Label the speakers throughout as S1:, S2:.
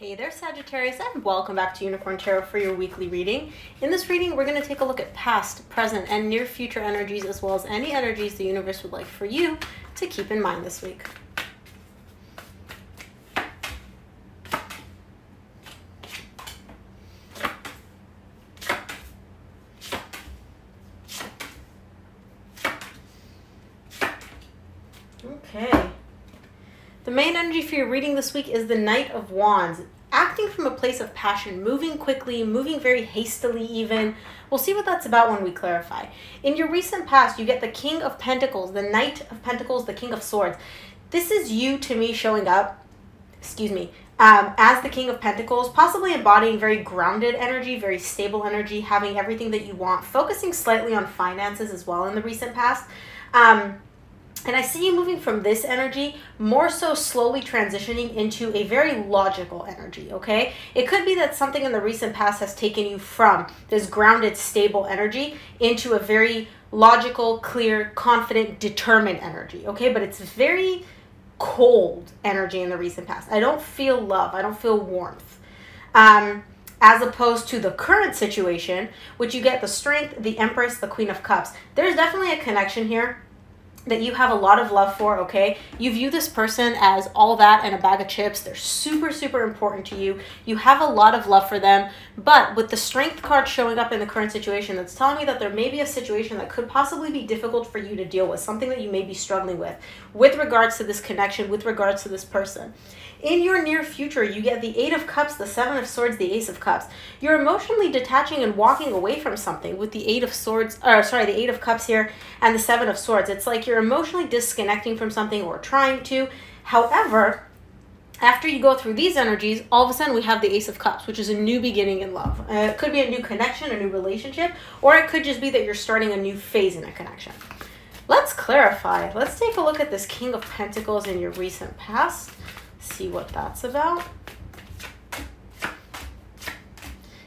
S1: Hey there, Sagittarius, and welcome back to Unicorn Tarot for your weekly reading. In this reading, we're going to take a look at past, present, and near future energies, as well as any energies the universe would like for you to keep in mind this week. Okay. The main energy for your reading this week is the Knight of Wands. Acting from a place of passion, moving quickly, moving very hastily even. We'll see what that's about when we clarify. In your recent past, you get the King of Pentacles, the Knight of Pentacles, the King of Swords. This is you, to me, showing up, as the King of Pentacles, possibly embodying very grounded energy, very stable energy, having everything that you want, focusing slightly on finances as well in the recent past. And I see you moving from this energy, more so slowly transitioning into a very logical energy, okay? It could be that something in the recent past has taken you from this grounded, stable energy into a very logical, clear, confident, determined energy, okay? But it's very cold energy in the recent past. I don't feel love. I don't feel warmth. As opposed to the current situation, which you get the Strength, the Empress, the Queen of Cups. There's definitely a connection here that you have a lot of love for, okay? You view this person as all that and a bag of chips. They're super, super important to you. You have a lot of love for them, but with the Strength card showing up in the current situation, that's telling me that there may be a situation that could possibly be difficult for you to deal with, something that you may be struggling with regards to this connection, with regards to this person. In your near future, you get the Eight of Cups, the Seven of Swords, the Ace of Cups. You're emotionally detaching and walking away from something with the Eight of Cups here and the Seven of Swords. It's like you're emotionally disconnecting from something or trying to. However, after you go through these energies, all of a sudden we have the Ace of Cups, which is a new beginning in love. It could be a new connection, a new relationship, or it could just be that you're starting a new phase in a connection. Let's clarify. Let's take a look at this King of Pentacles in your recent past. See what that's about.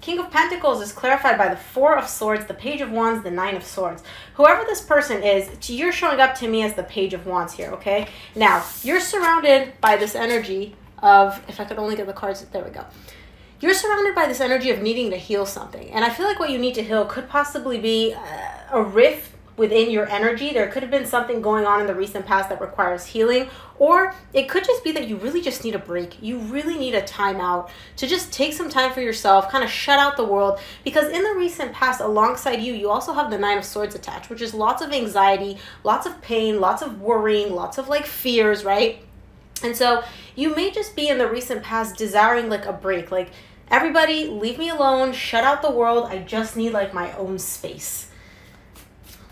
S1: King of Pentacles is clarified by the Four of Swords, the Page of Wands, the Nine of Swords. Whoever this person is, you're showing up to me as the Page of Wands here, okay? Now, you're surrounded by this energy of, if I could only get the cards, there we go. You're surrounded by this energy of needing to heal something. And I feel like what you need to heal could possibly be a rift within your energy. There could have been something going on in the recent past that requires healing, or it could just be that you really just need a break. You really need a timeout to just take some time for yourself, kind of shut out the world, because in the recent past, alongside you, you also have the Nine of Swords attached, which is lots of anxiety, lots of pain, lots of worrying, lots of like fears, right? And so you may just be in the recent past desiring like a break, like everybody leave me alone, shut out the world. I just need like my own space.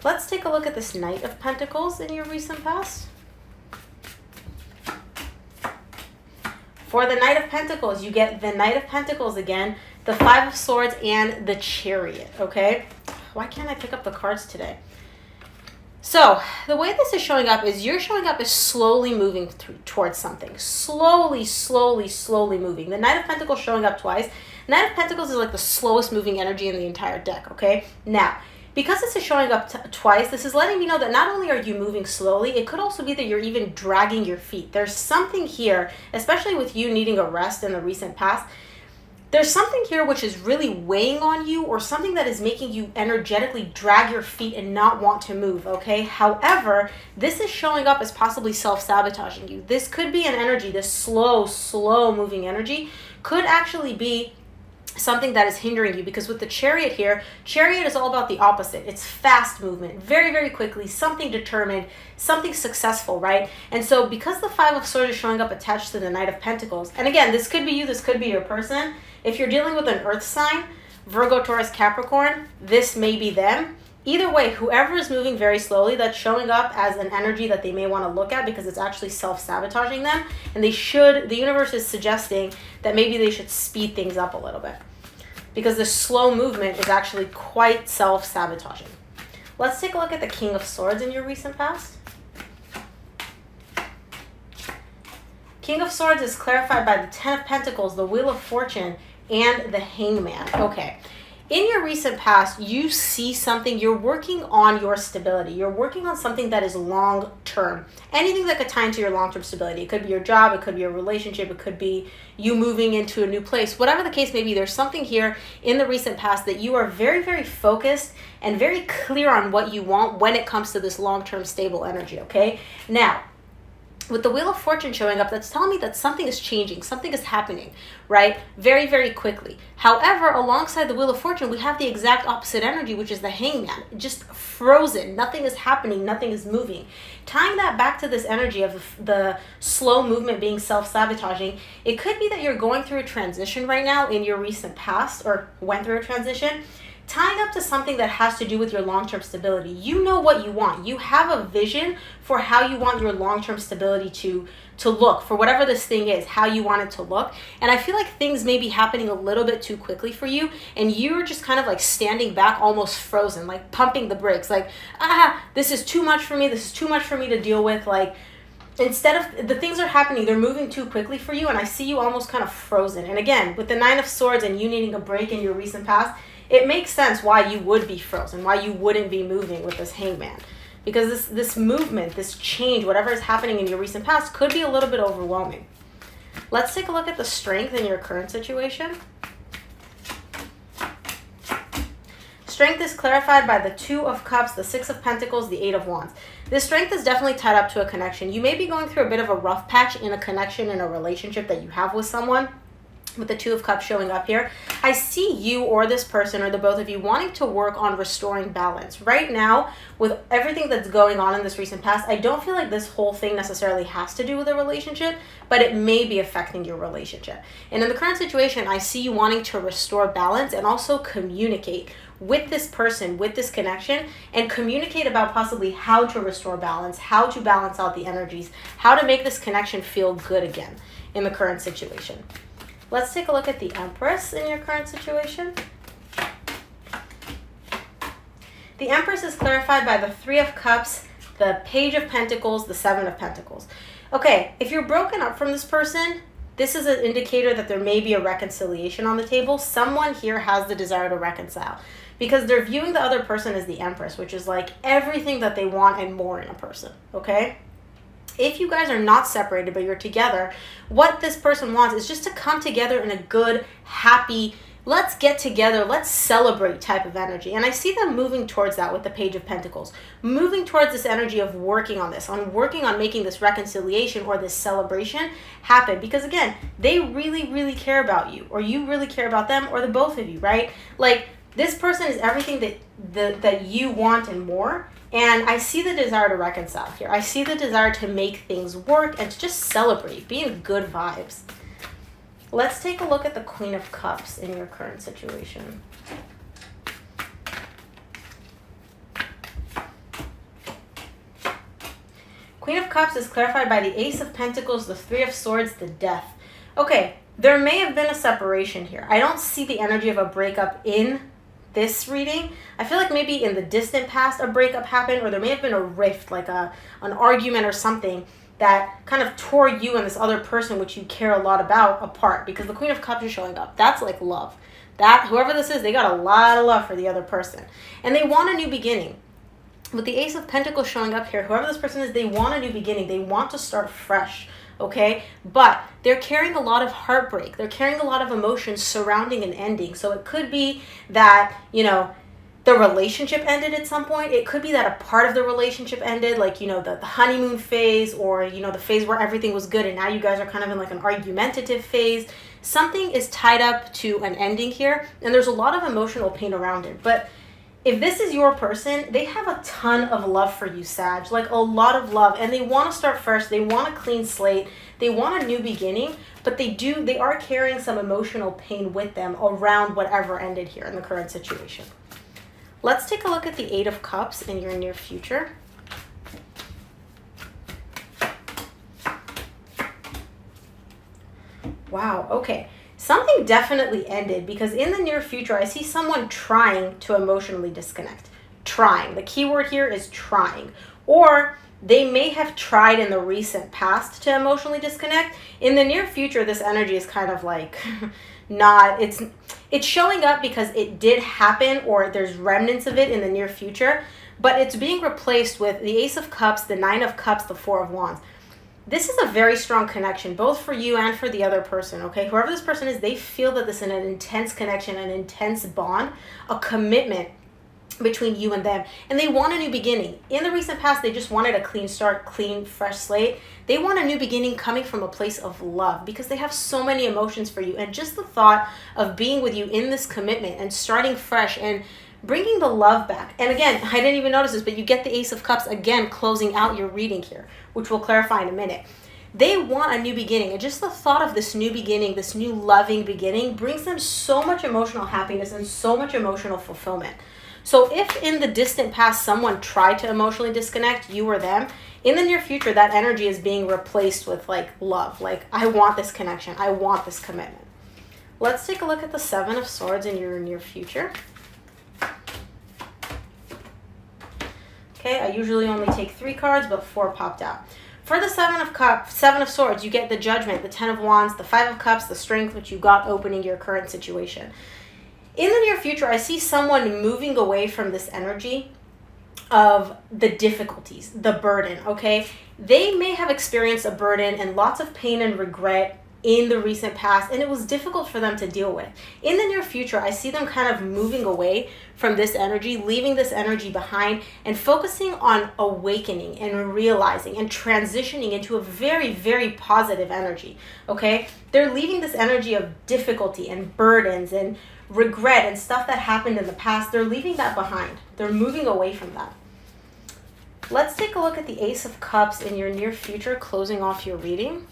S1: Let's take a look at this Knight of Pentacles in your recent past. For the Knight of Pentacles, you get the Knight of Pentacles again, the Five of Swords, and the Chariot, okay? Why can't I pick up the cards today? So, the way this is showing up is you're showing up as slowly moving towards something. Slowly, slowly, slowly moving. The Knight of Pentacles showing up twice. Knight of Pentacles is like the slowest moving energy in the entire deck, okay? Now, because this is showing up twice, this is letting me know that not only are you moving slowly, it could also be that you're even dragging your feet. There's something here, especially with you needing a rest in the recent past. There's something here which is really weighing on you, or something that is making you energetically drag your feet and not want to move, okay? However, this is showing up as possibly self-sabotaging you. This could be an energy, this slow, slow moving energy could actually be something that is hindering you, because with the Chariot here, Chariot is all about the opposite. It's fast movement, very, very quickly, something determined, something successful, right? And so because the Five of Swords is showing up attached to the Knight of Pentacles, and again, this could be you, this could be your person. If you're dealing with an earth sign, Virgo, Taurus, Capricorn, this may be them. Either way, whoever is moving very slowly, that's showing up as an energy that they may want to look at, because it's actually self-sabotaging them. And the universe is suggesting that maybe they should speed things up a little bit, because the slow movement is actually quite self-sabotaging. Let's take a look at the King of Swords in your recent past. King of Swords is clarified by the Ten of Pentacles, the Wheel of Fortune, and the Hangman. Okay. In your recent past, you see something, you're working on your stability. You're working on something that is long term. Anything that could tie into your long term stability. It could be your job, it could be your relationship, it could be you moving into a new place. Whatever the case may be, there's something here in the recent past that you are very, very focused and very clear on what you want when it comes to this long term stable energy, okay? Now, with the Wheel of Fortune showing up, that's telling me that something is changing, something is happening, right? Very, very quickly. However, alongside the Wheel of Fortune, we have the exact opposite energy, which is the Hangman. Just frozen. Nothing is happening. Nothing is moving. Tying that back to this energy of the slow movement being self-sabotaging, it could be that you're going through a transition right now in your recent past, or went through a transition, tying up to something that has to do with your long-term stability. You know what you want. You have a vision for how you want your long-term stability to look, for whatever this thing is, how you want it to look. And I feel like things may be happening a little bit too quickly for you, and you're just kind of like standing back, almost frozen, like pumping the brakes, like, this is too much for me. This is too much for me to deal with. Like, instead of, the things are happening, they're moving too quickly for you, and I see you almost kind of frozen. And again, with the Nine of Swords and you needing a break in your recent past, it makes sense why you would be frozen, why you wouldn't be moving with this Hangman. Because this movement, this change, whatever is happening in your recent past could be a little bit overwhelming. Let's take a look at the strength in your current situation. Strength is clarified by the Two of Cups, the Six of Pentacles, the Eight of Wands. This strength is definitely tied up to a connection. You may be going through a bit of a rough patch in a connection, in a relationship that you have with someone. With the Two of Cups showing up here, I see you or this person or the both of you wanting to work on restoring balance. Right now, with everything that's going on in this recent past, I don't feel like this whole thing necessarily has to do with a relationship, but it may be affecting your relationship. And in the current situation, I see you wanting to restore balance and also communicate with this person, with this connection, and communicate about possibly how to restore balance, how to balance out the energies, how to make this connection feel good again in the current situation. Let's take a look at the Empress in your current situation. The Empress is clarified by the Three of Cups, the Page of Pentacles, the Seven of Pentacles. Okay, if you're broken up from this person, this is an indicator that there may be a reconciliation on the table. Someone here has the desire to reconcile because they're viewing the other person as the Empress, which is like everything that they want and more in a person, okay? If you guys are not separated, but you're together, what this person wants is just to come together in a good, happy, let's get together, let's celebrate type of energy. And I see them moving towards that with the Page of Pentacles, moving towards this energy of working on this, on working on making this reconciliation or this celebration happen. Because again, they really, really care about you, or you really care about them, or the both of you, right? Like, this person is everything that you want and more. And I see the desire to reconcile here. I see the desire to make things work and to just celebrate, be in good vibes. Let's take a look at the Queen of Cups in your current situation. Queen of Cups is clarified by the Ace of Pentacles, the Three of Swords, the Death. Okay, there may have been a separation here. I don't see the energy of a breakup in this reading. I feel like maybe in the distant past a breakup happened, or there may have been a rift, like an argument or something that kind of tore you and this other person, which you care a lot about, apart, because the Queen of Cups is showing up. That's like love. That whoever this is, they got a lot of love for the other person, and they want a new beginning. With the Ace of Pentacles showing up here, whoever this person is, they want a new beginning. They want to start fresh. Okay, but they're carrying a lot of heartbreak. They're carrying a lot of emotions surrounding an ending. So it could be that, you know, the relationship ended at some point. It could be that a part of the relationship ended, like, you know, the honeymoon phase, or, you know, the phase where everything was good and now you guys are kind of in like an argumentative phase. Something is tied up to an ending here, and there's a lot of emotional pain around it. But if this is your person, they have a ton of love for you, Sag, like a lot of love, and they want to start fresh. They want a clean slate. They want a new beginning, but they are carrying some emotional pain with them around whatever ended here in the current situation. Let's take a look at the Eight of Cups in your near future. Wow, okay. Something definitely ended, because in the near future, I see someone trying to emotionally disconnect. Trying. The key word here is trying. Or They may have tried in the recent past to emotionally disconnect. In the near future, this energy is kind of like not, it's showing up because it did happen, or there's remnants of it in the near future, but it's being replaced with the Ace of Cups, the Nine of Cups, the Four of Wands. This is a very strong connection, both for you and for the other person, okay? Whoever this person is, they feel that this is an intense connection, an intense bond, a commitment between you and them. And they want a new beginning. In the recent past, they just wanted a clean start, clean, fresh slate. They want a new beginning coming from a place of love because they have so many emotions for you. And just the thought of being with you in this commitment and starting fresh and bringing the love back. And again, I didn't even notice this, but you get the Ace of Cups again closing out your reading here, which we'll clarify in a minute. They want a new beginning, and just the thought of this new beginning, this new loving beginning, brings them so much emotional happiness and so much emotional fulfillment. So if in the distant past someone tried to emotionally disconnect, you or them, in the near future that energy is being replaced with like love. Like, I want this connection, I want this commitment. Let's take a look at the Seven of Swords in your near future. Okay, I usually only take 3 cards, but 4 popped out. For the Seven of Swords, you get the Judgment, the Ten of Wands, the Five of Cups, the Strength, which you got opening your current situation. In the near future, I see someone moving away from this energy of the difficulties, the burden, okay? They may have experienced a burden and lots of pain and regret in the recent past, and it was difficult for them to deal with. In the near future, I see them kind of moving away from this energy, leaving this energy behind, and focusing on awakening and realizing and transitioning into a very, very positive energy, okay? They're leaving this energy of difficulty and burdens and regret and stuff that happened in the past. They're leaving that behind. They're moving away from that. Let's take a look at the Ace of Cups in your near future, closing off your reading.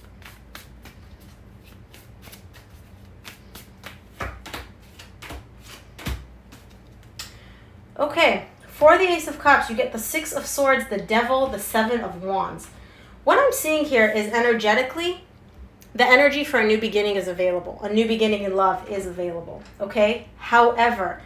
S1: Okay, for the Ace of Cups, you get the Six of Swords, the Devil, the Seven of Wands. What I'm seeing here is energetically, the energy for a new beginning is available. A new beginning in love is available, okay? However,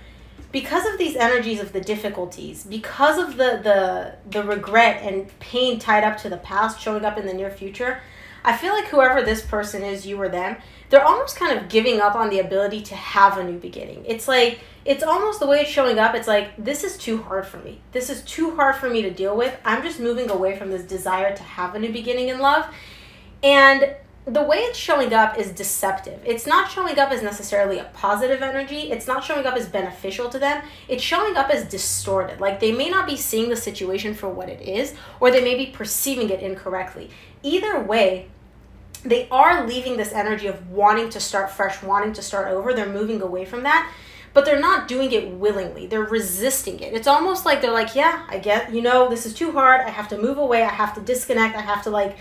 S1: because of these energies of the difficulties, because of the regret and pain tied up to the past showing up in the near future, I feel like whoever this person is, you or them, they're almost kind of giving up on the ability to have a new beginning. It's like, it's almost the way it's showing up. It's like, this is too hard for me. This is too hard for me to deal with. I'm just moving away from this desire to have a new beginning in love. And the way it's showing up is deceptive. It's not showing up as necessarily a positive energy. It's not showing up as beneficial to them. It's showing up as distorted. Like, they may not be seeing the situation for what it is, or they may be perceiving it incorrectly. Either way, they are leaving this energy of wanting to start fresh, wanting to start over. They're moving away from that, but they're not doing it willingly. They're resisting it. It's almost like they're like, yeah, I get, this is too hard. I have to move away. I have to disconnect. I have to like,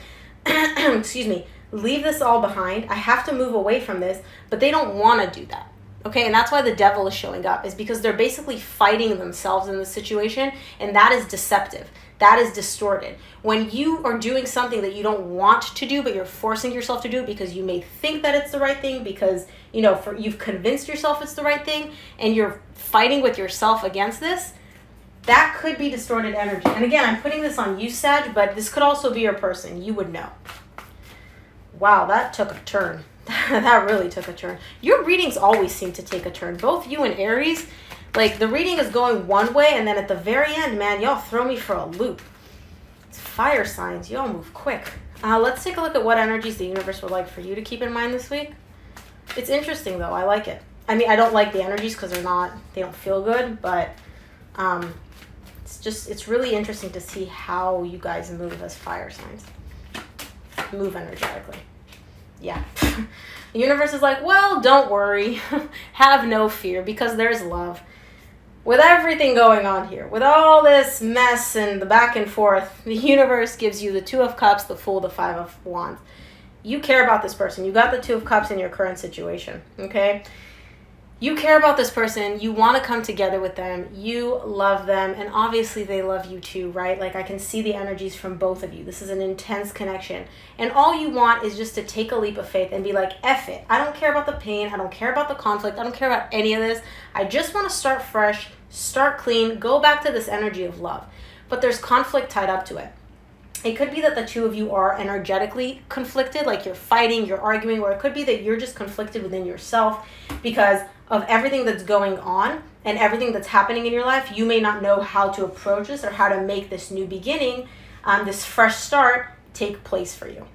S1: excuse me, leave this all behind. I have to move away from this, but they don't want to do that. Okay, and that's why the Devil is showing up, is because they're basically fighting themselves in this situation, and that is deceptive. That is distorted. When you are doing something that you don't want to do, but you're forcing yourself to do it because you may think that it's the right thing, because you've convinced yourself it's the right thing, and you're fighting with yourself against this, that could be distorted energy. And again, I'm putting this on you, Sag, but this could also be your person. You would know. Wow, that took a turn. That really took a turn. Your readings always seem to take a turn. Both you and Aries, like, the reading is going one way, and then at the very end, man, y'all throw me for a loop. It's fire signs. Y'all move quick. Let's take a look at what energies the universe would like for you to keep in mind this week. It's interesting, though. I like it. I mean, I don't like the energies because they don't feel good, but it's really interesting to see how you guys move as fire signs. Move energetically. Yeah. The universe is like, well, don't worry. Have no fear, because there's love. With everything going on here, with all this mess and the back and forth, the universe gives you the Two of Cups, the Fool, the Five of Wands. You care about this person. You got the Two of Cups in your current situation, okay? You care about this person. You want to come together with them. You love them, and obviously they love you too, right? Like, I can see the energies from both of you. This is an intense connection, and all you want is just to take a leap of faith and be like, F it. I don't care about the pain. I don't care about the conflict. I don't care about any of this. I just want to start fresh, start clean, go back to this energy of love. But there's conflict tied up to it. It could be that the two of you are energetically conflicted, like you're fighting, you're arguing, or it could be that you're just conflicted within yourself because of everything that's going on and everything that's happening in your life. You may not know how to approach this or how to make this new beginning, this fresh start, take place for you.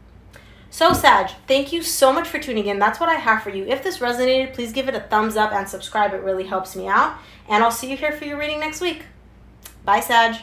S1: So Sag, thank you so much for tuning in. That's what I have for you. If this resonated, please give it a thumbs up and subscribe. It really helps me out. And I'll see you here for your reading next week. Bye, Sag.